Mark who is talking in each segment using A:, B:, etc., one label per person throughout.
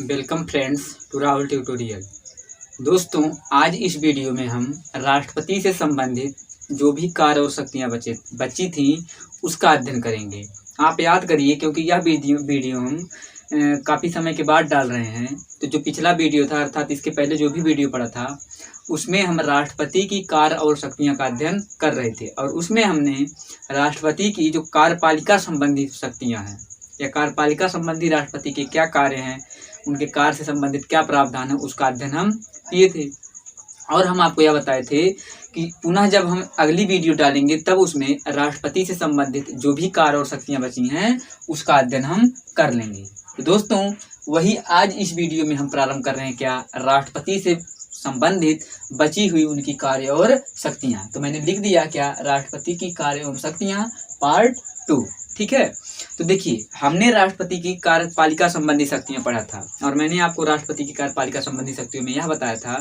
A: Welcome friends to Rahul tutorial. दोस्तों, आज इस वीडियो में हम राष्ट्रपति से संबंधित जो भी कार्य और शक्तियाँ बची थी उसका अध्ययन करेंगे। आप याद करिए, क्योंकि यह वीडियो हम काफ़ी समय के बाद डाल रहे हैं। तो जो पिछला वीडियो था, अर्थात इसके पहले जो भी वीडियो पड़ा था, उसमें हम राष्ट्रपति की कार्य और शक्तियाँ का अध्ययन कर रहे थे और उसमें हमने राष्ट्रपति की जो कार्यपालिका संबंधी शक्तियाँ हैं या कार्यपालिका संबंधी राष्ट्रपति के क्या कार्य हैं, उनके कार्य से संबंधित क्या प्रावधान है, उसका अध्ययन हम किए थे। और हम आपको यह बताए थे कि पुनः जब हम अगली वीडियो डालेंगे तब उसमें राष्ट्रपति से संबंधित जो भी कार्य और शक्तियाँ बची हैं उसका अध्ययन हम कर लेंगे। तो दोस्तों, वही आज इस वीडियो में हम प्रारंभ कर रहे हैं, क्या, राष्ट्रपति से संबंधित बची हुई उनकी कार्य और शक्तियाँ। तो मैंने लिख दिया क्या, राष्ट्रपति की कार्य एवं शक्तियाँ पार्ट 2। ठीक है, तो देखिए, हमने राष्ट्रपति की कार्यपालिका संबंधी शक्तियाँ पढ़ा था और मैंने आपको राष्ट्रपति की कार्यपालिका संबंधी शक्तियों में यह बताया था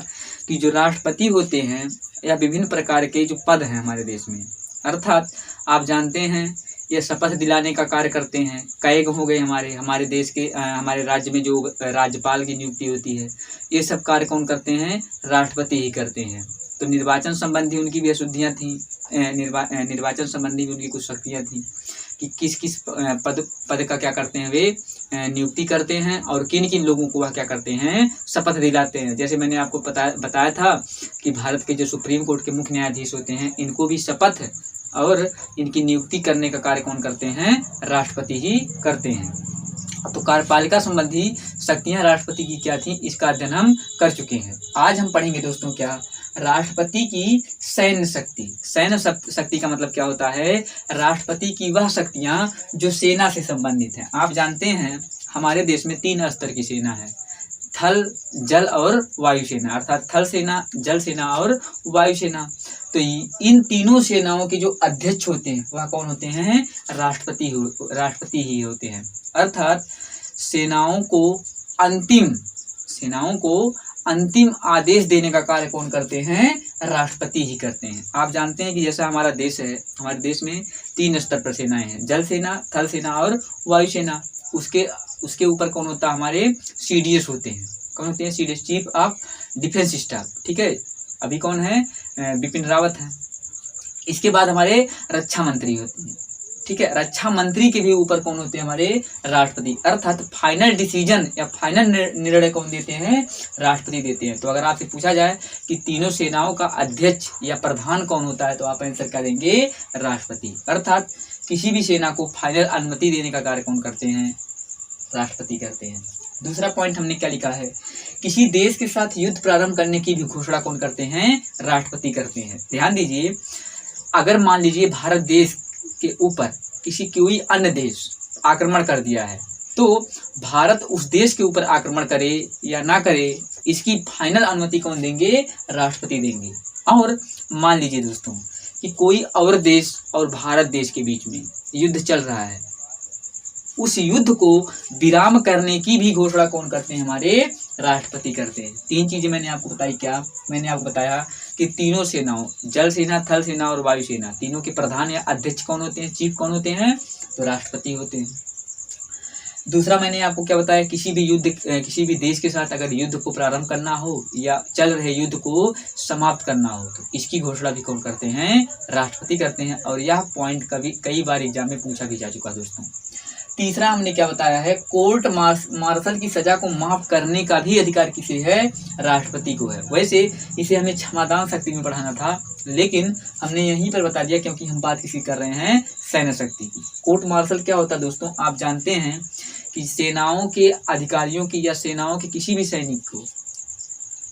A: कि जो राष्ट्रपति होते हैं या विभिन्न प्रकार के जो पद हैं हमारे देश में, अर्थात आप जानते हैं ये शपथ दिलाने का कार्य करते हैं। कई हो गए हमारे देश के हमारे राज्य में जो राज्यपाल की नियुक्ति होती है, ये सब कार्य कौन करते हैं, राष्ट्रपति ही करते हैं। तो निर्वाचन संबंधी उनकी भी अशुद्धियाँ थी, निर्वाचन संबंधी भी उनकी कुछ शक्तियाँ थी कि किस किस पद का क्या करते हैं, वे नियुक्ति करते हैं और किन किन लोगों को वह क्या करते हैं, शपथ दिलाते हैं। जैसे मैंने आपको बताया था कि भारत के जो सुप्रीम कोर्ट के मुख्य न्यायाधीश होते हैं, इनको भी शपथ और इनकी नियुक्ति करने का कार्य कौन करते हैं, राष्ट्रपति ही करते हैं। तो कार्यपालिका संबंधी शक्तियां राष्ट्रपति की क्या थी, इसका अध्ययन हम कर चुके हैं। आज हम पढ़ेंगे दोस्तों क्या, राष्ट्रपति की सैन्य शक्ति। सैन्य शक्ति का मतलब क्या होता है, राष्ट्रपति की वह शक्तियां जो सेना से संबंधित हैं। आप जानते हैं हमारे देश में 3 स्तर की सेना है, थल, जल और वायुसेना, अर्थात थल सेना, जल सेना और वायुसेना। तो इन तीनों सेनाओं के जो अध्यक्ष होते हैं वह कौन होते हैं, राष्ट्रपति ही होते हैं। अर्थात सेनाओं को अंतिम आदेश देने का कार्य कौन करते हैं, राष्ट्रपति ही करते हैं। आप जानते हैं कि जैसा हमारा देश है, हमारे देश में 3 स्तर पर सेनाएं हैं, जल सेना, थल सेना और वायुसेना। उसके ऊपर कौन होता है, हमारे CDS होते हैं। कौन होते हैं, CDS, chief of defence staff. ठीक है, अभी कौन है, बिपिन रावत है। इसके बाद हमारे रक्षा मंत्री होते हैं। ठीक है, रक्षा मंत्री के भी ऊपर कौन होते हैं, हमारे राष्ट्रपति। अर्थात फाइनल डिसीजन या फाइनल निर्णय कौन देते हैं, राष्ट्रपति देते हैं। तो अगर आपसे पूछा जाए कि तीनों सेनाओं का अध्यक्ष या प्रधान कौन होता है, तो आप आंसर करेंगे राष्ट्रपति। अर्थात किसी भी सेना को फाइनल अनुमति देने का कार्य कौन करते हैं, राष्ट्रपति करते हैं। दूसरा पॉइंट हमने क्या लिखा है, किसी देश के साथ युद्ध प्रारंभ करने की भी घोषणा कौन करते हैं, राष्ट्रपति करते हैं। ध्यान दीजिए, अगर मान लीजिए भारत देश के ऊपर कोई अन्य देश आक्रमण कर दिया है, तो भारत उस देश के ऊपर आक्रमण करे या ना करे, इसकी फाइनल अनुमति कौन देंगे, राष्ट्रपति देंगे। और मान लीजिए दोस्तों कि कोई और देश और भारत देश के बीच में युद्ध चल रहा है, उस युद्ध को विराम करने की भी घोषणा कौन करते हैं, हमारे राष्ट्रपति करते हैं। 3 चीजें मैंने आपको बताई। क्या, मैंने आपको बताया कि तीनों सेनाओं, जल सेना, थल सेना और वायुसेना, तीनों के प्रधान या अध्यक्ष कौन होते हैं, चीफ कौन होते हैं, तो राष्ट्रपति होते हैं। दूसरा मैंने आपको क्या बताया, किसी भी देश के साथ अगर युद्ध को प्रारंभ करना हो या चल रहे युद्ध को समाप्त करना हो, तो इसकी घोषणा भी कौन करते हैं, राष्ट्रपति करते हैं। और यह पॉइंट कई बार एग्जाम में पूछा भी जा चुका दोस्तों। तीसरा हमने क्या बताया है, कोर्ट मार्शल की सजा को माफ करने का भी अधिकार किसे है, राष्ट्रपति को है। वैसे इसे हमें क्षमादान शक्ति में पढ़ाना था, लेकिन हमने यहीं पर बता दिया क्योंकि हम बात किसी कर रहे हैं, सैन्य शक्ति की। कोर्ट मार्शल क्या होता है दोस्तों, आप जानते हैं कि सेनाओं के अधिकारियों की या सेनाओं के किसी भी सैनिक को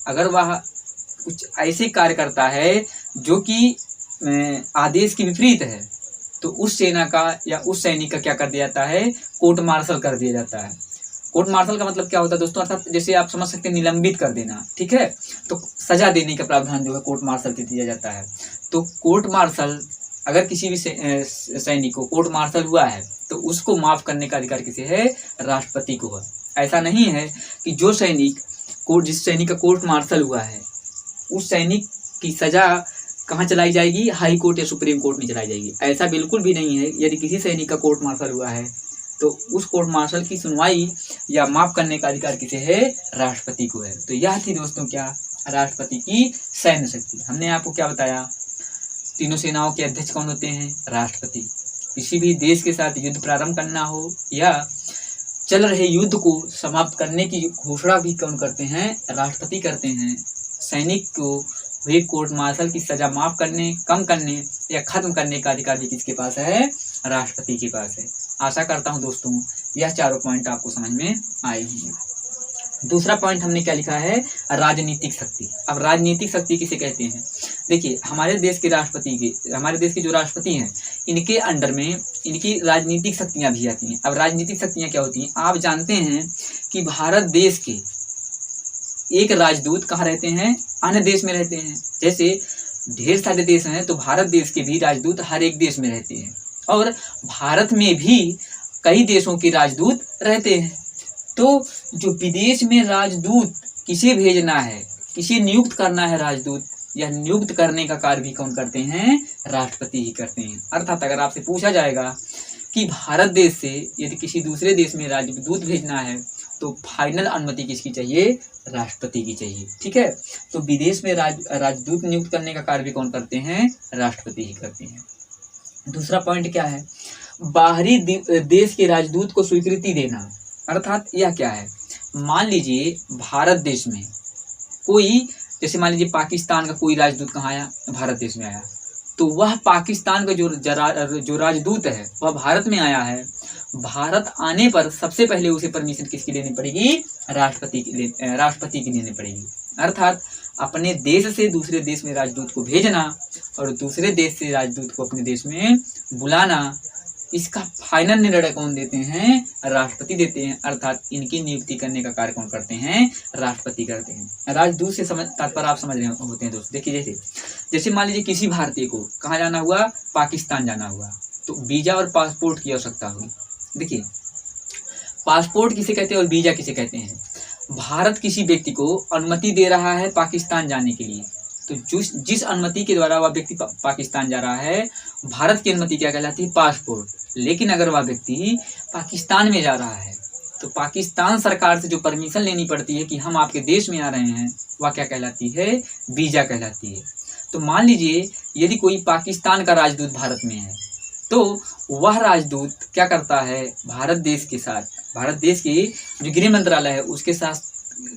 A: अगर वह कुछ ऐसे कार्य करता है जो कि आदेश के विपरीत है, तो उस सेना का या उस सैनिक का क्या कर दिया जाता है, कोर्ट मार्शल कर दिया जाता है। कोर्ट मार्शल का मतलब क्या होता है दोस्तों, अर्थात जैसे आप समझ सकते हैं निलंबित कर देना। ठीक है, तो सजा देने का प्रावधान जो है कोर्ट मार्शल से दिया जाता है। तो कोर्ट मार्शल, अगर किसी भी सैनिक को कोर्ट मार्शल हुआ है तो उसको माफ करने का अधिकार किसे है, राष्ट्रपति को है। ऐसा नहीं है कि जिस सैनिक का कोर्ट मार्शल हुआ है उस सैनिक की सजा कहाँ चलाई जाएगी, हाई कोर्ट या सुप्रीम कोर्ट में चलाई जाएगी, ऐसा बिल्कुल भी नहीं है। यदि किसी सैनिक का कोर्ट मार्शल हुआ है तो उस कोर्ट मार्शल की सुनवाई या माफ करने का अधिकार किसे है? राष्ट्रपति को है। तो यह थी दोस्तों क्या? राष्ट्रपति की सैन्य शक्ति। हमने आपको क्या बताया? तीनों सेनाओं के अध्यक्ष कौन होते हैं? राष्ट्रपति। किसी भी देश के साथ युद्ध प्रारंभ करना हो या चल रहे युद्ध को समाप्त करने की घोषणा भी कौन करते हैं? राष्ट्रपति करते हैं। सैनिक को हुए कोर्ट मार्शल की सजा माफ करने, कम करने या खत्म करने का अधिकार भी किसके पास है? राष्ट्रपति के पास है। आशा करता हूं दोस्तों यह चारों पॉइंट आपको समझ में आए होंगे। दूसरा पॉइंट हमने क्या लिखा है? राजनीतिक शक्ति। अब राजनीतिक शक्ति किसे कहते हैं? देखिए, हमारे देश के जो राष्ट्रपति हैं, इनके अंडर में इनकी राजनीतिक शक्तियां भी आती हैं। अब राजनीतिक शक्तियां क्या होती हैं? आप जानते हैं कि भारत देश के एक राजदूत कहाँ रहते हैं? अन्य देश में रहते हैं। जैसे ढेर सारे देश हैं, तो भारत देश के भी राजदूत हर एक देश में रहते हैं, और भारत में भी कई देशों के राजदूत रहते हैं। तो जो विदेश में राजदूत किसे भेजना है, किसे नियुक्त करना है राजदूत, यह नियुक्त करने का कार्य भी कौन करते हैं? राष्ट्रपति ही करते हैं। अर्थात अगर आपसे पूछा जाएगा कि भारत देश से यदि किसी दूसरे देश में राजदूत भेजना है तो फाइनल अनुमति किसकी चाहिए? राष्ट्रपति की चाहिए। ठीक है, तो विदेश में राजदूत नियुक्त करने का कार्य भी कौन करते हैं? राष्ट्रपति ही करते हैं। दूसरा पॉइंट क्या है? बाहरी देश के राजदूत को स्वीकृति देना। अर्थात यह क्या है? मान लीजिए भारत देश में कोई, जैसे मान लीजिए पाकिस्तान का कोई राजदूत कहाँ आया? भारत देश में आया, तो वह पाकिस्तान का जो राजदूत है वह भारत में आया है। भारत आने पर सबसे पहले उसे परमिशन किसकी लेनी पड़ेगी? राष्ट्रपति की लेनी पड़ेगी। अर्थात अपने देश से दूसरे देश में राजदूत को भेजना और दूसरे देश से राजदूत को अपने देश में बुलाना, इसका फाइनल निर्णय कौन देते हैं? राष्ट्रपति देते हैं। अर्थात इनकी नियुक्ति करने का कार्य कौन करते हैं? राष्ट्रपति करते हैं। राजदूत से तात्पर्य आप समझ रहे होते हैं दोस्तों। देखिए, जैसे मान लीजिए किसी भारतीय को कहाँ जाना हुआ? पाकिस्तान जाना हुआ, तो वीजा और पासपोर्ट की आवश्यकता होगी। देखिए, पासपोर्ट किसे कहते हैं और वीजा किसे कहते हैं? भारत किसी व्यक्ति को अनुमति दे रहा है पाकिस्तान जाने के लिए, तो जिस अनुमति के द्वारा वह व्यक्ति पाकिस्तान जा रहा है, भारत की अनुमति क्या कहलाती है? पासपोर्ट। लेकिन अगर वह व्यक्ति पाकिस्तान में जा रहा है तो पाकिस्तान सरकार से जो परमिशन लेनी पड़ती है कि हम आपके देश में आ रहे हैं, वह क्या कहलाती है? वीजा कहलाती है। तो मान लीजिए यदि कोई पाकिस्तान का राजदूत भारत में है, तो वह राजदूत क्या करता है? भारत देश के साथ, भारत देश की जो गृह मंत्रालय है उसके साथ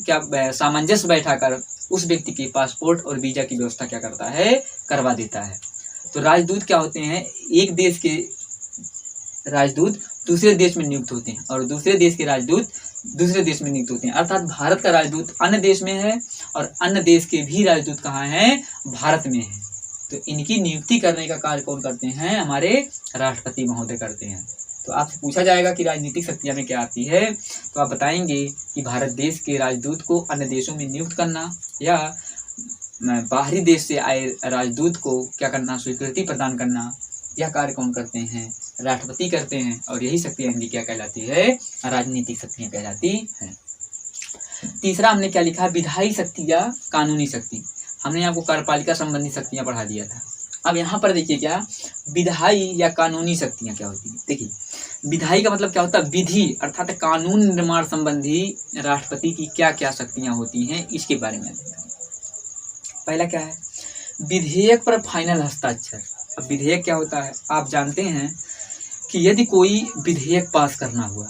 A: क्या सामंजस्य बैठाकर उस व्यक्ति के पासपोर्ट और वीजा की व्यवस्था क्या करता है? करवा देता है। तो राजदूत क्या होते हैं? एक देश के राजदूत दूसरे देश में नियुक्त होते हैं और दूसरे देश के राजदूत दूसरे देश में नियुक्त होते हैं। अर्थात भारत का राजदूत अन्य देश में है और अन्य देश के भी राजदूत कहाँ हैं? भारत में है। तो इनकी नियुक्ति करने का कार्य कौन करते हैं? हमारे राष्ट्रपति महोदय करते हैं। तो आपसे पूछा जाएगा कि राजनीतिक शक्तियां में क्या आती है, तो आप बताएंगे कि भारत देश के राजदूत को अन्य देशों में नियुक्त करना या बाहरी देश से आए राजदूत को क्या करना? स्वीकृति प्रदान करना। यह कार्य कौन करते हैं? राष्ट्रपति करते हैं। और यही शक्तियां इनकी क्या कहलाती है? राजनीतिक शक्तियां कहलाती हैं। तीसरा हमने क्या लिखा? विधायी शक्ति या कानूनी शक्ति। हमने आपको कार्यपालिका संबंधी शक्तियां पढ़ा दिया था। अब यहाँ पर देखिए क्या विधायी या कानूनी शक्तियां क्या होती है। देखिए, विधायी का मतलब क्या होता है? विधि अर्थात कानून निर्माण संबंधी राष्ट्रपति की क्या क्या शक्तियां होती हैं, इसके बारे में। पहला क्या है? विधेयक पर फाइनल हस्ताक्षर। अब विधेयक क्या होता है? आप जानते हैं कि यदि कोई विधेयक पास करना हुआ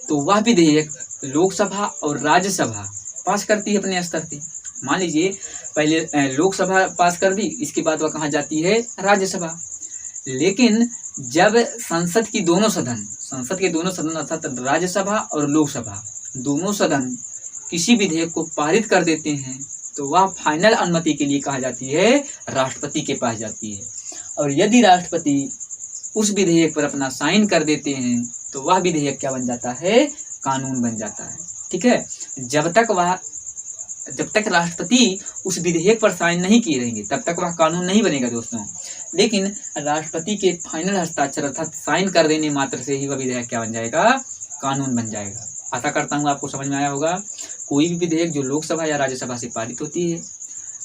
A: तो वह विधेयक लोकसभा और राज्यसभा पास करती है अपने स्तर पे। मान लीजिए पहले लोकसभा पास कर दी, इसके बाद वह कहाँ जाती है? राज्यसभा। लेकिन जब संसद के दोनों सदन अर्थात राज्यसभा और लोकसभा दोनों सदन किसी विधेयक को पारित कर देते हैं तो वह फाइनल अनुमति के लिए कहाँ जाती है? राष्ट्रपति के पास जाती है। और यदि राष्ट्रपति उस विधेयक पर अपना साइन कर देते हैं तो वह विधेयक क्या बन जाता है? कानून बन जाता है। ठीक है, जब तक राष्ट्रपति उस विधेयक पर साइन नहीं किए रहेंगे तब तक वह कानून नहीं बनेगा दोस्तों। लेकिन राष्ट्रपति के फाइनल हस्ताक्षर अर्थात साइन कर देने मात्र से ही वह विधेयक क्या बन जाएगा? कानून बन जाएगा। आशा करता हूँ आपको समझ में आया होगा। कोई भी विधेयक जो लोकसभा या राज्यसभा से पारित होती है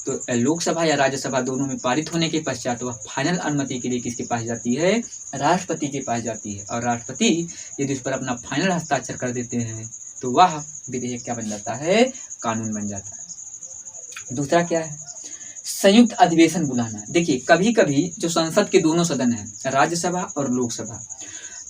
A: तो लोकसभा या राज्यसभा दोनों में पारित होने के पश्चात वह फाइनल अनुमति के लिए किसके पास जाती है, राष्ट्रपति के पास जाती है। और राष्ट्रपति यदि उस पर अपना फाइनल हस्ताक्षर कर देते हैं तो वह विधेयक क्या बन जाता है, कानून बन जाता है। दूसरा क्या है, संयुक्त अधिवेशन बुलाना। देखिए कभी कभी जो संसद के दोनों सदन हैं, राज्यसभा और लोकसभा,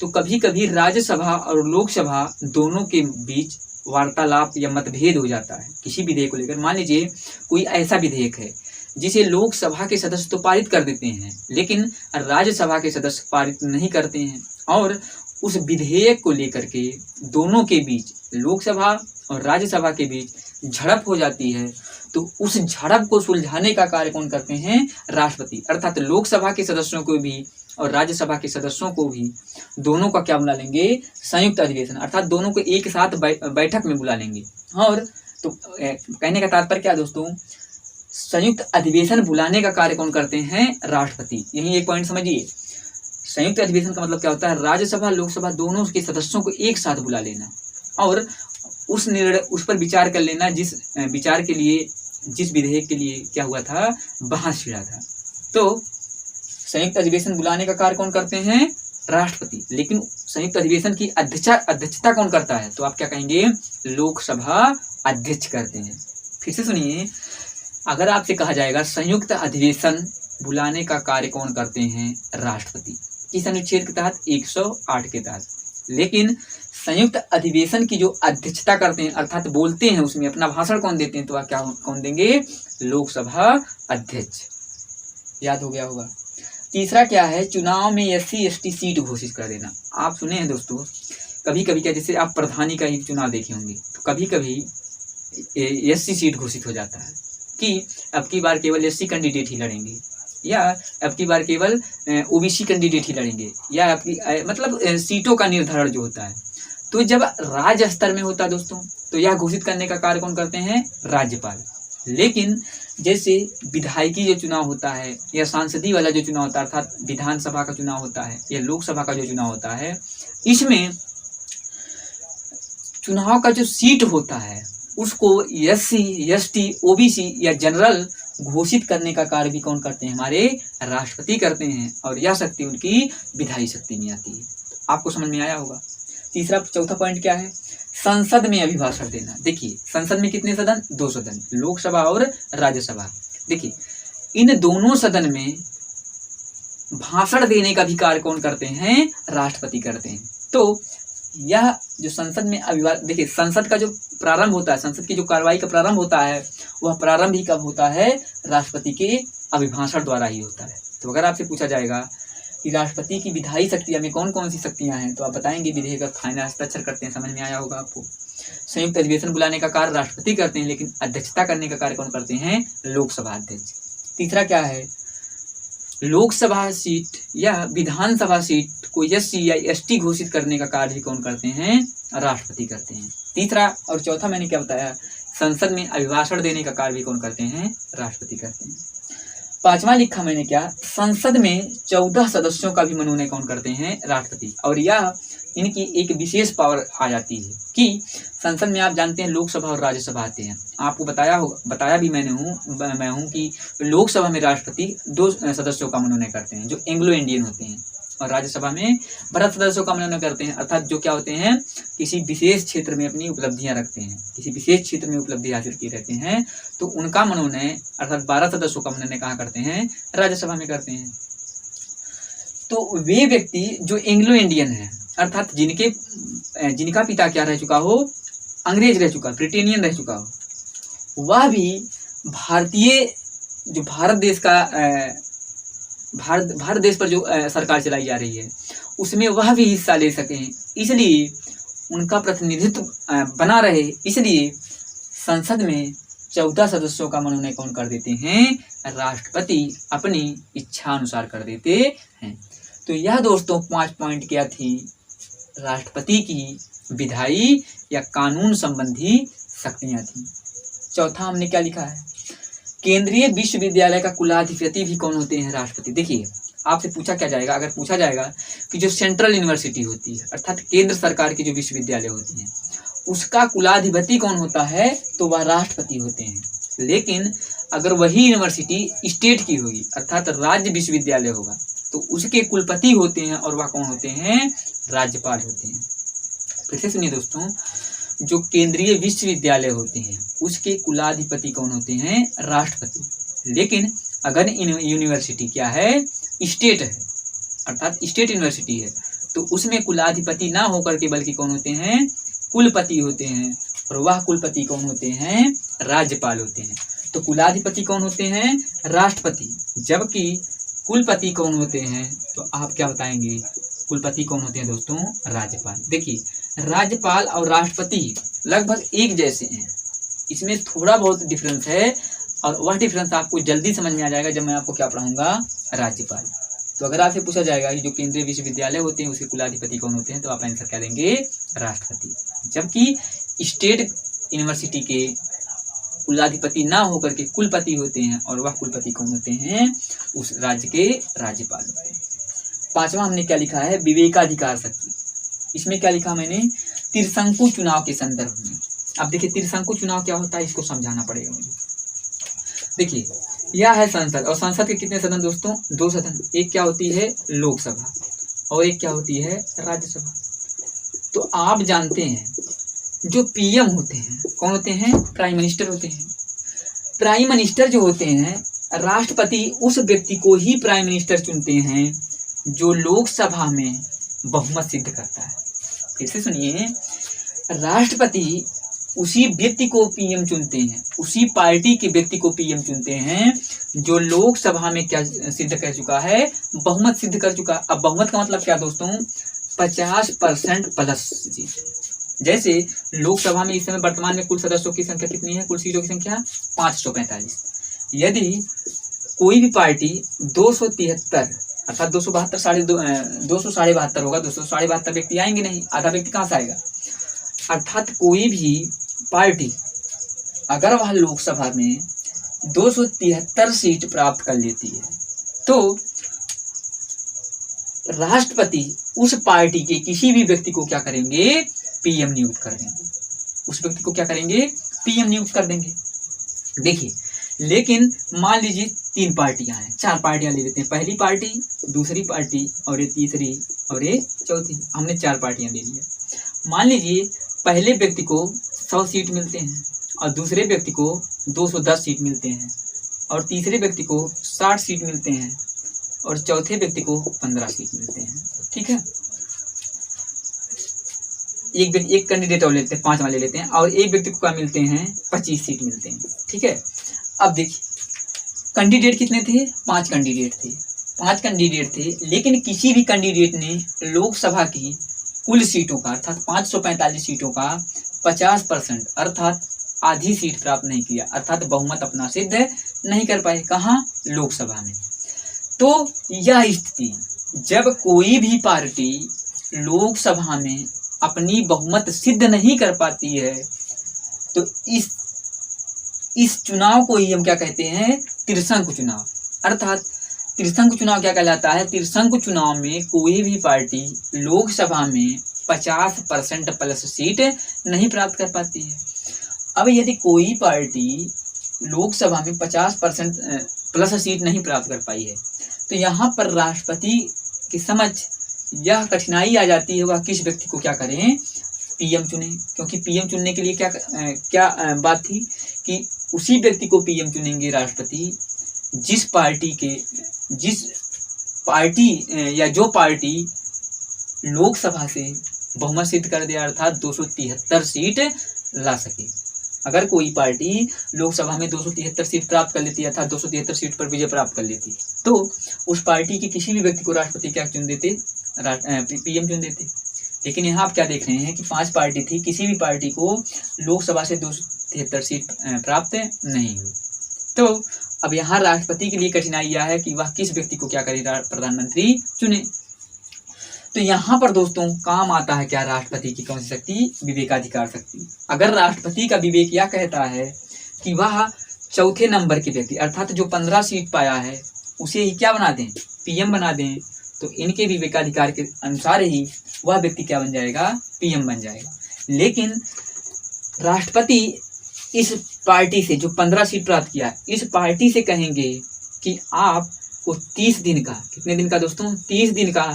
A: तो कभी कभी राज्यसभा और लोकसभा दोनों के बीच वार्तालाप या मतभेद हो जाता है किसी विधेयक को लेकर। मान लीजिए कोई ऐसा विधेयक है जिसे लोकसभा के सदस्य तो पारित कर देते हैं लेकिन राज्यसभा के सदस्य पारित नहीं करते हैं, और उस विधेयक को लेकर के दोनों के बीच, लोकसभा और राज्यसभा के बीच झड़प हो जाती है, तो उस झड़प को सुलझाने का कार्य कौन करते हैं, राष्ट्रपति। अर्थात लोकसभा के सदस्यों को भी और राज्यसभा के सदस्यों को भी दोनों का क्या बुला लेंगे, संयुक्त अधिवेशन, अर्थात दोनों को एक साथ बैठक में बुला लेंगे। और तो कहने का तात्पर्य क्या दोस्तों, संयुक्त अधिवेशन बुलाने का कार्य कौन करते हैं, राष्ट्रपति। यही एक पॉइंट समझिए, संयुक्त अधिवेशन का मतलब क्या होता है, राज्यसभा लोकसभा दोनों के सदस्यों को एक साथ बुला लेना और उस पर विचार कर लेना जिस विचार के लिए, जिस विधेयक के लिए क्या हुआ था, बहस छिड़ा था। तो संयुक्त अधिवेशन बुलाने का कार्य कौन करते हैं, राष्ट्रपति। लेकिन संयुक्त अधिवेशन की अध्यक्षता कौन करता है, तो आप क्या कहेंगे, लोकसभा अध्यक्ष करते हैं। फिर से सुनिए, अगर आपसे कहा जाएगा संयुक्त अधिवेशन बुलाने का कार्य कौन करते हैं, राष्ट्रपति, किस अनुच्छेद के तहत, 108 के तहत। लेकिन संयुक्त अधिवेशन की जो अध्यक्षता करते हैं अर्थात बोलते हैं, उसमें अपना भाषण कौन देते हैं, तो आप क्या कौन देंगे, लोकसभा अध्यक्ष। याद हो गया होगा। तीसरा क्या है, चुनाव में SC/ST सीट घोषित कर देना। आप सुने हैं दोस्तों, कभी कभी क्या, जैसे आप प्रधानी का ही चुनाव देखे होंगे, तो कभी कभी SC सीट घोषित हो जाता है कि अब की बार केवल SC कैंडिडेट ही लड़ेंगे, या अब की बार केवल OBC कैंडिडेट ही लड़ेंगे, या आपकी मतलब सीटों का निर्धारण जो होता है। तो जब राज्य स्तर में होता है दोस्तों, तो यह घोषित करने का कार्य कौन करते हैं, राज्यपाल। लेकिन जैसे विधायकी जो चुनाव होता है या सांसदीय वाला जो चुनाव होता है, अर्थात विधानसभा का चुनाव होता है या लोकसभा का जो चुनाव होता है, इसमें चुनाव का जो सीट होता है उसको SC, ST, OBC या जनरल घोषित करने का कार्य भी कौन करते हैं, हमारे राष्ट्रपति करते हैं। और यह शक्ति उनकी विधायी शक्ति में आती है। आपको समझ में आया होगा। चौथा पॉइंट क्या है, संसद में अभिभाषण देना। देखिए संसद में कितने सदन, 2 सदन, लोकसभा और राज्यसभा। देखिए इन दोनों सदन में भाषण देने का भी कार्य कौन करते हैं, राष्ट्रपति करते हैं। तो यह जो संसद में अभिभाषण, देखिए संसद का जो प्रारंभ होता है, संसद की जो कार्रवाई का प्रारंभ होता है, वह प्रारंभ ही कब होता है, राष्ट्रपति के अभिभाषण द्वारा ही होता है। तो अगर आपसे पूछा जाएगा कि राष्ट्रपति की विधायी शक्तियां में कौन कौन सी शक्तियां हैं, तो आप बताएंगे विधेयक का फाइनल हस्ताक्षर करते हैं। समझ में आया होगा आपको। संयुक्त अधिवेशन बुलाने का कार्य राष्ट्रपति करते हैं, लेकिन अध्यक्षता करने का कार्य कौन करते हैं, लोकसभा अध्यक्ष। तीसरा क्या है, लोकसभा सीट या विधानसभा सीट को SC या ST घोषित करने का कार्य भी कौन करते हैं, राष्ट्रपति करते हैं। तीसरा और चौथा मैंने क्या बताया, संसद में अभिभाषण देने का कार्य भी कौन करते हैं, राष्ट्रपति करते हैं। पांचवा लिखा मैंने क्या, संसद में 14 सदस्यों का भी मनोनयन कौन करते हैं, राष्ट्रपति। और यह इनकी एक विशेष पावर आ जाती है कि संसद में आप जानते हैं लोकसभा और राज्यसभा आते हैं। आपको बताया भी मैं हूँ कि लोकसभा में राष्ट्रपति 2 सदस्यों का मनोनयन करते हैं जो एंग्लो इंडियन होते हैं, और राज्यसभा में 12 सदस्यों का मनोनयन करते हैं, अर्थात जो क्या होते हैं, किसी विशेष क्षेत्र में अपनी उपलब्धियां रखते हैं, किसी विशेष क्षेत्र में उपलब्धि हासिल की रहते हैं, तो उनका मनोनयन अर्थात 12 सदस्यों का मनोनयन कहाँ करते हैं, राज्यसभा में करते हैं। तो वे व्यक्ति जो एंग्लो इंडियन है, अर्थात जिनका पिता क्या रह चुका हो, अंग्रेज रह चुका, ब्रिटेनियन रह चुका हो, वह भी भारतीय जो भारत देश पर जो सरकार चलाई जा रही है उसमें वह भी हिस्सा ले सकें, इसलिए उनका प्रतिनिधित्व बना रहे, इसलिए संसद में 14 सदस्यों का मनोनयन कौन कर देते हैं, राष्ट्रपति अपनी इच्छा अनुसार कर देते हैं। तो यह दोस्तों 5 पॉइंट क्या थी, राष्ट्रपति की विधायी या कानून संबंधी शक्तियां थी। चौथा हमने क्या लिखा है, केंद्रीय विश्वविद्यालय का कुलाधिपति भी कौन होते हैं, राष्ट्रपति। देखिए आपसे पूछा क्या जाएगा, अगर पूछा जाएगा कि जो सेंट्रल यूनिवर्सिटी होती है अर्थात केंद्र सरकार की जो विश्वविद्यालय होती हैं उसका कुलाधिपति कौन होता है, तो वह राष्ट्रपति होते हैं। लेकिन अगर वही यूनिवर्सिटी स्टेट की होगी अर्थात राज्य विश्वविद्यालय होगा तो उसके कुलपति होते हैं और वह कौन होते हैं, राज्यपाल होते हैं। फिर से सुनिए दोस्तों, जो केंद्रीय विश्वविद्यालय होते हैं उसके कुलाधिपति कौन होते हैं, राष्ट्रपति। लेकिन अगर यूनिवर्सिटी क्या है, स्टेट है अर्थात स्टेट यूनिवर्सिटी है तो उसमें कुलाधिपति ना होकर के बल्कि कौन होते हैं, कुलपति होते हैं और वह कुलपति कौन होते हैं, राज्यपाल होते हैं। तो कुलाधिपति कौन होते हैं, राष्ट्रपति, जबकि कुलपति कौन होते हैं, तो आप क्या बताएंगे, कुलपति कौन होते हैं दोस्तों, राज्यपाल। देखिए राज्यपाल और राष्ट्रपति लगभग एक जैसे हैं, इसमें थोड़ा बहुत डिफरेंस है और वह डिफरेंस आपको जल्दी समझ में आ जाएगा जब मैं आपको क्या पढ़ाऊंगा, राज्यपाल। तो अगर आपसे पूछा जाएगा कि जो केंद्रीय विश्वविद्यालय होते हैं उसके कुलाधिपति कौन होते हैं तो आप आंसर क्या देंगे, राष्ट्रपति। जबकि स्टेट यूनिवर्सिटी के कुलाधिपति ना होकर के कुलपति होते हैं और वह कुलपति कौन होते हैं, उस राज्य के राज्यपाल होते हैं। पांचवा हमने क्या लिखा है, विवेकाधिकार शक्ति। इसमें क्या लिखा मैंने, त्रिशंकु चुनाव के संदर्भ में। अब देखिए त्रिशंकु चुनाव क्या होता है, इसको समझाना पड़ेगा मुझे। देखिए यह है संसद, और संसद के कितने सदन दोस्तों, 2 सदन। एक क्या होती है, लोकसभा, और एक क्या होती है, राज्यसभा। तो आप जानते हैं जो पीएम होते हैं कौन होते हैं, प्राइम मिनिस्टर होते हैं। प्राइम मिनिस्टर जो होते हैं, राष्ट्रपति उस व्यक्ति को ही प्राइम मिनिस्टर चुनते हैं जो लोकसभा में बहुमत सिद्ध करता है। फिर से सुनिए, राष्ट्रपति उसी व्यक्ति को पीएम चुनते हैं, उसी पार्टी के व्यक्ति को पीएम चुनते हैं जो लोकसभा में क्या सिद्ध कर चुका है, बहुमत सिद्ध कर चुका। अब बहुमत का मतलब क्या दोस्तों, 50% प्लस। जैसे लोकसभा में इस समय वर्तमान में कुल सदस्यों की संख्या कितनी है, कुल सीटों की संख्या 545। यदि कोई भी पार्टी 273 अर्थात 272 272 होगा, 272 व्यक्ति आएंगे नहीं, आधा व्यक्ति कहाँ से आएगा। अर्थात कोई भी पार्टी अगर वह लोकसभा में 273 सीट प्राप्त कर लेती है तो राष्ट्रपति उस पार्टी के किसी भी व्यक्ति को क्या करेंगे, पीएम नियुक्त कर देंगे। उस व्यक्ति को क्या करेंगे, पीएम नियुक्त कर देंगे। देखिए लेकिन मान लीजिए 3 पार्टियां हैं, 4 पार्टियां ले लेते हैं, पहली पार्टी, दूसरी पार्टी और ये तीसरी और ये चौथी। हमने 4 पार्टियां ले लिया। मान लीजिए पहले व्यक्ति को 100 सीट मिलते हैं और दूसरे व्यक्ति को 210 सीट मिलते हैं और तीसरे व्यक्ति को 60 सीट मिलते हैं और चौथे व्यक्ति को 15 सीट मिलते हैं। ठीक है, एक कैंडिडेट और लेते हैं, 5 वाले लेते हैं, और एक व्यक्ति को क्या मिलते हैं, 25 सीट मिलते हैं। ठीक है, अब देखिए कैंडिडेट कितने थे, 5 कैंडिडेट थे, 5 कैंडिडेट थे, लेकिन किसी भी कैंडिडेट ने लोकसभा की कुल सीटों का अर्थात 545 सीटों का 50% अर्थात आधी सीट प्राप्त नहीं किया, अर्थात बहुमत अपना सिद्ध नहीं कर पाए। कहाँ, लोकसभा में। तो यह स्थिति, जब कोई भी पार्टी लोकसभा में अपनी बहुमत सिद्ध नहीं कर पाती है तो इस चुनाव को ही हम क्या कहते हैं, त्रिशंकु चुनाव। अर्थात त्रिशंकु चुनाव क्या कहलाता है, त्रिशंकु चुनाव में कोई भी पार्टी लोकसभा में 50% प्लस सीट नहीं प्राप्त कर पाती है। अब यदि कोई पार्टी लोकसभा में 50% प्लस सीट नहीं प्राप्त कर पाई है तो यहाँ पर राष्ट्रपति की समझ यह कठिनाई आ जाती है, वह किस व्यक्ति को क्या करें, पीएम चुने। क्योंकि पीएम चुनने के लिए क्या बात थी कि उसी व्यक्ति को पीएम चुनेंगे राष्ट्रपति जिस पार्टी या जो पार्टी लोकसभा से बहुमत सिद्ध कर दे, अर्थात 273 सीट ला सके। अगर कोई पार्टी लोकसभा में 273 सीट प्राप्त कर लेती है अर्थात 273 सीट पर विजय प्राप्त कर लेती है तो उस पार्टी के किसी भी व्यक्ति को राष्ट्रपति क्या चुन देते, पीएम चुन देते। लेकिन यहाँ आप क्या देख रहे हैं कि 5 पार्टी थी, किसी भी पार्टी को लोकसभा से 273 सीट प्राप्त नहीं हुई। तो अब यहाँ राष्ट्रपति के लिए कठिनाई यह है कि वह किस व्यक्ति को क्या करे, प्रधानमंत्री चुने। तो यहाँ पर दोस्तों काम आता है क्या, राष्ट्रपति की कौन सी शक्ति, विवेकाधिकार शक्ति। अगर राष्ट्रपति का विवेक यह कहता है कि वह चौथे नंबर के व्यक्ति अर्थात जो 15 सीट पाया है उसे ही क्या बना दें, पीएम बना दें, तो इनके विवेकाधिकार के अनुसार ही वह व्यक्ति क्या बन जाएगा, पीएम बन जाएगा। लेकिन राष्ट्रपति इस पार्टी से जो 15 सीट प्राप्त किया, इस पार्टी से कहेंगे कि आपको 30 दिन का, कितने दिन का दोस्तों, 30 दिन का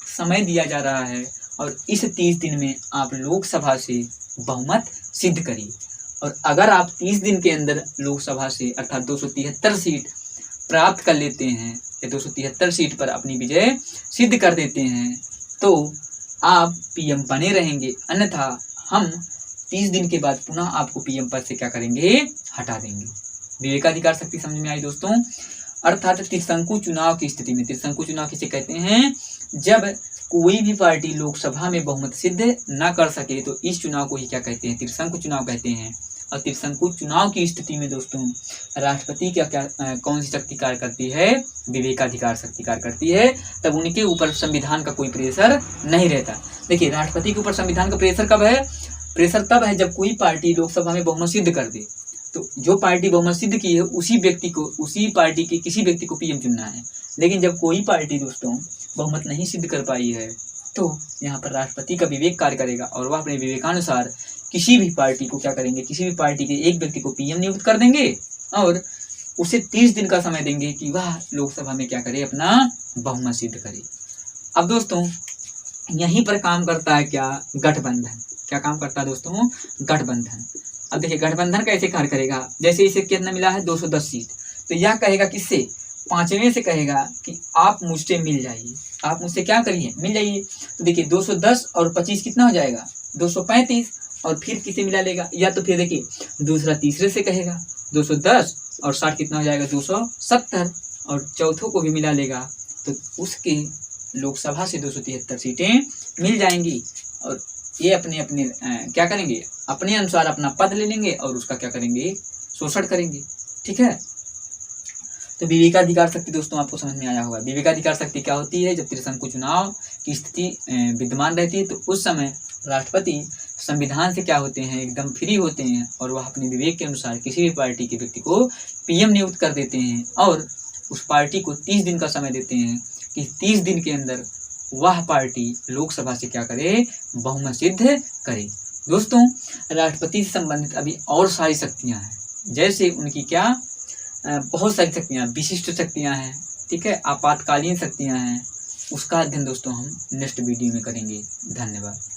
A: समय दिया जा रहा है और इस 30 दिन में आप लोकसभा से बहुमत सिद्ध करिए। और अगर आप 30 दिन के अंदर लोकसभा से अर्थात 273 सीट प्राप्त कर लेते हैं या 273 सीट पर अपनी विजय सिद्ध कर देते हैं तो आप पीएम बने रहेंगे, अन्यथा हम 30 दिन के बाद पुनः आपको पीएम पद से क्या करेंगे, हटा देंगे। विवेकाधिकार शक्ति समझ में आई दोस्तों। अर्थात त्रिशंकु चुनाव की स्थिति में, त्रिशंकु चुनाव किसे कहते हैं, जब कोई भी पार्टी लोकसभा में बहुमत सिद्ध न कर सके तो इस चुनाव को ही क्या कहते हैं, त्रिशंकु चुनाव कहते हैं। और त्रिशंकु चुनाव की स्थिति में दोस्तों राष्ट्रपति क्या कौन सी शक्ति कार्य करती है, विवेकाधिकार शक्ति कार्य करती है। तब उनके ऊपर संविधान का कोई प्रेशर नहीं रहता। देखिए राष्ट्रपति के ऊपर संविधान का प्रेशर कब है, प्रेशर तब है जब कोई पार्टी लोकसभा में बहुमत सिद्ध कर दे। तो जो पार्टी बहुमत सिद्ध की है उसी व्यक्ति को, उसी पार्टी के किसी व्यक्ति को पीएम चुनना है। लेकिन जब कोई पार्टी दोस्तों बहुमत नहीं सिद्ध कर पाई है तो यहाँ पर राष्ट्रपति का विवेक कार्य करेगा और वह अपने विवेकानुसार किसी भी पार्टी को क्या करेंगे, किसी भी पार्टी के एक व्यक्ति को पीएम नियुक्त कर देंगे और उसे 30 दिन का समय देंगे कि वह लोकसभा में क्या करे, अपना बहुमत सिद्ध करे। अब दोस्तों यहीं पर काम करता है क्या, गठबंधन। क्या काम करता है दोस्तों, गठबंधन। अब देखिए गठबंधन कैसे कार्य करेगा, जैसे इसे कितना मिला है 210 सीट, तो यह कहेगा किससे, पांचवें से कहेगा कि आप मुझसे मिल जाइए, आप मुझसे क्या करिए, मिल जाइए। तो देखिए 210 और 25 कितना हो जाएगा, 235, और फिर किसे मिला लेगा, या तो फिर देखिए दूसरा तीसरे से कहेगा 210 और 60 कितना हो जाएगा 270, और चौथों को भी मिला लेगा तो उसके लोकसभा से 273 सीटें मिल जाएंगी और ये अपने अपने क्या करेंगे, अपने अनुसार अपना पद ले लेंगे और उसका क्या करेंगे, शोषण करेंगे। ठीक है, तो विवेकाधिकार शक्ति दोस्तों आपको समझ में आया होगा। विवेकाधिकार शक्ति क्या होती है, जब त्रिशंकु चुनाव की स्थिति विद्यमान रहती है तो उस समय राष्ट्रपति संविधान से क्या होते हैं, एकदम फ्री होते हैं और वह अपने विवेक के अनुसार किसी भी पार्टी के व्यक्ति को पीएम नियुक्त कर देते हैं और उस पार्टी को 30 दिन का समय देते हैं कि 30 दिन के अंदर वह पार्टी लोकसभा से क्या करे, बहुमत सिद्ध करे। दोस्तों राष्ट्रपति से संबंधित अभी और सारी शक्तियां हैं, जैसे उनकी क्या बहुत सारी शक्तियां, विशिष्ट शक्तियां हैं, ठीक है, आपातकालीन शक्तियां हैं। उसका अध्ययन दोस्तों हम नेक्स्ट वीडियो में करेंगे। धन्यवाद।